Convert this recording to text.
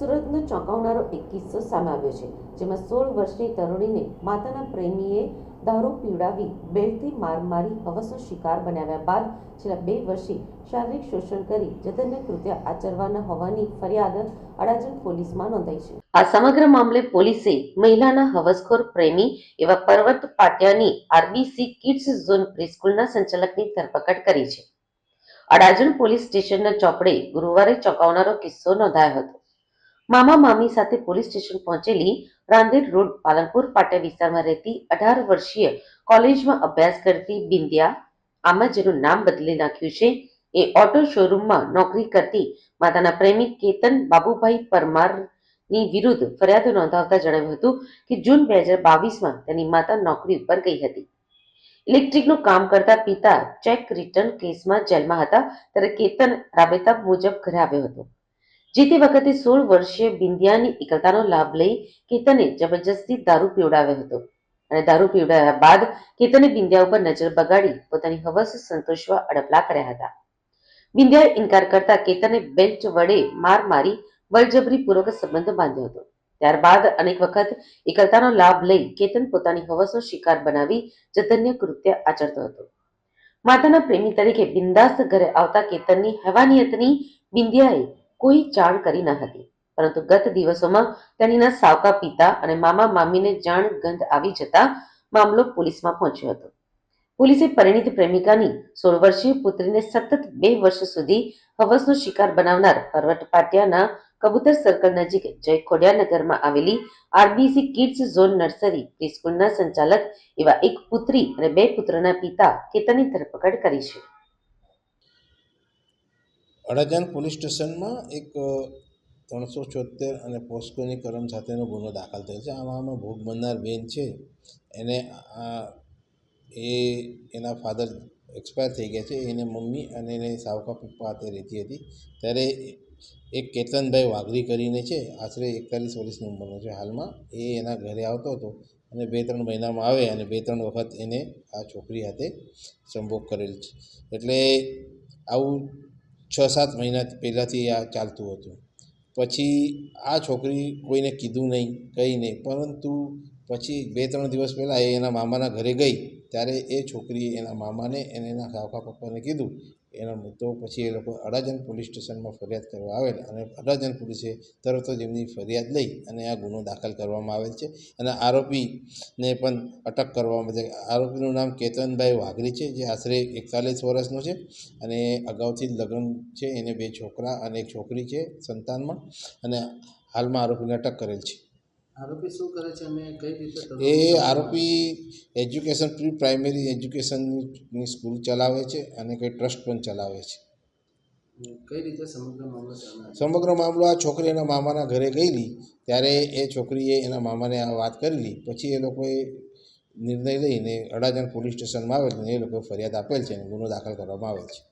સુરતનો ચોંકાવનારો એક કિસ્સો સામે આવ્યો છે, જેમાં 16 વર્ષની તરુણીને માતાના પ્રેમીએ દારૂ પીવડાવી બેલ્ટથી માર મારી હવસનો શિકાર બનાવ્યા બાદ છેલ્લા 2 વર્ષથી શારીરિક શોષણ કરી જઘન્ય કૃત્ય આચરવાના હોવાની ફરિયાદ અડાજણ પોલીસમાં નોંધાઈ છે. આ સમગ્ર મામલે પોલીસે મહિલાના હવસખોર પ્રેમી એવા પર્વત પાટિયાની આરબીસી કિડ્સ ઝોન પ્રીસ્કૂલના સંચાલકની ધરપકડ કરી છે. અડાજણ પોલીસ સ્ટેશનના ચોપડે ગુરુવારે ચોંકાવનારો કિસ્સો નોંધાયો હતો. મામા મામી સાથે પોલીસ સ્ટેશન પહોંચેલી રાંદેર રોડ પાલનપુર પાટિયા વિસ્તારમાં રહેતી 18 વર્ષીય કોલેજમાં અભ્યાસ કરતી બિંદિયા, આમાં જેનું નામ બદલી નાખ્યું છે, એ ઓટો શોરૂમમાં નોકરી કરતી માતાના પ્રેમી કેતન બાબુભાઈ પરમારની વિરુદ્ધ ફરિયાદ નોંધાવતા જણાવ્યું હતું કે જૂન 2022માં તેની માતા નોકરી ઉપર ગઈ હતી. ઇલેક્ટ્રિકનું કામ કરતા પિતા ચેક રિટર્ન કેસમાં જેલમાં હતા, ત્યારે કેતન રાબેતા મુજબ ઘરે આવ્યો હતો. જે તે વખતે 16 વર્ષીય બિંદિયાની એકલતાનો લાભ લઈ કેતને જબરજસ્તી દારૂ પીવડાવ્યો હતો અને દારૂ પીવડાવ્યા બાદ કેતને બિંદિયા ઉપર નજર બગાડી પોતાની હવસ સંતોષવા અડપલા કર્યા હતા. બિંદિયાએ ઇનકાર કરતા કેતને બેલ્ટ વડે માર મારી બળજબરીપૂર્વક સંબંધ બાંધ્યો હતો. ત્યારબાદ અનેક વખત એકલતાનો લાભ લઈ કેતન પોતાની હવસનો શિકાર બનાવી જઘન્ય કૃત્ય આચરતો હતો. માતાના પ્રેમી તરીકે બિંદાસ્ત ઘરે આવતા કેતનની હેવાનિયતની બિંદિયાએ કોઈ જાણ કરી ન હતી, પરંતુ ગત દિવસોમાં તેણીના સાવકા પિતા અને મામા મામીને જાણ ગંધ આવી જતા મામલો પોલીસમાં પહોંચ્યો હતો. પોલીસે પરિણીત પ્રેમિકાની 16 વર્ષીય પુત્રીને સતત 2 વર્ષ સુધી હવસનો શિકાર બનાવનાર પર્વત પાટિયાના કબૂતર સર્કલ નજીક જય ખોડિયાર નગરમાં આવેલી આરબીસી કિડ્સ ઝોન નર્સરી પ્રીસ્કૂલના સંચાલક એવા એક પુત્રી અને 2 પુત્રના પિતા કેતનની ધરપકડ કરી છે. અડાજણ પોલીસ સ્ટેશનમાં એક 374 અને પોસ્કોની કલમ સાથેનો ગુનો દાખલ થયો છે. આમાં ભોગ બનનાર બેન છે એને એના ફાધર એક્સપાયર થઈ ગયા છે. એને મમ્મી અને એને સાવકા પપ્પા હાથે રહેતી હતી. ત્યારે એક કેતનભાઈ વાઘરી કરીને છે, આશરે 41 વર્ષની ઉંમરનો છે હાલમાં. એ એના ઘરે આવતો હતો અને 2-3 મહિનામાં આવે અને 2-3 વખત એને આ છોકરી હાથે સંભોગ કરેલ છે. એટલે આવું 6-7 મહિના પહેલાંથી આ ચાલતું હતું. પછી આ છોકરી કોઈને કીધું નહીં, કંઈ નહીં, પરંતુ પછી 2-3 દિવસ પહેલાં એ એના મામાના ઘરે ગઈ, ત્યારે એ છોકરીએ એના મામાને અને એના કાકા પપ્પાને કીધું. તો પછી એ લોકો અડાજણ પોલીસ સ્ટેશનમાં ફરિયાદ કરવા આવેલ અને અડાજણ પોલીસે તરત જ એમની ફરિયાદ લઈ અને આ ગુનો દાખલ કરવામાં આવેલ છે અને આરોપીને પણ અટક કરવામાં આવે. આરોપીનું નામ કેતનભાઈ વાઘરી છે, જે આશરે 41 વર્ષનો છે અને અગાઉથી લગ્ન છે. એને 2 છોકરા અને 1 છોકરી છે સંતાનમાં, અને હાલમાં આરોપીને અટક કરેલ છે. આરોપી શું કરે છે અને કઈ રીતે? એ આરોપી એજ્યુકેશન પ્રી પ્રાઇમરી એજ્યુકેશનની સ્કૂલ ચલાવે છે અને કંઈ ટ્રસ્ટ પણ ચલાવે છે. કઈ રીતે સમગ્ર મામલો ચાલે? સમગ્ર મામલો આ છોકરી એના મામાના ઘરે ગયેલી, ત્યારે એ છોકરીએ એના મામાને આ વાત કરેલી. પછી એ લોકોએ નિર્ણય લઈને અડાજણ પોલીસ સ્ટેશનમાં આવેલ અને એ લોકોએ ફરિયાદ આપેલ છે અને ગુનો દાખલ કરવામાં આવેલ છે.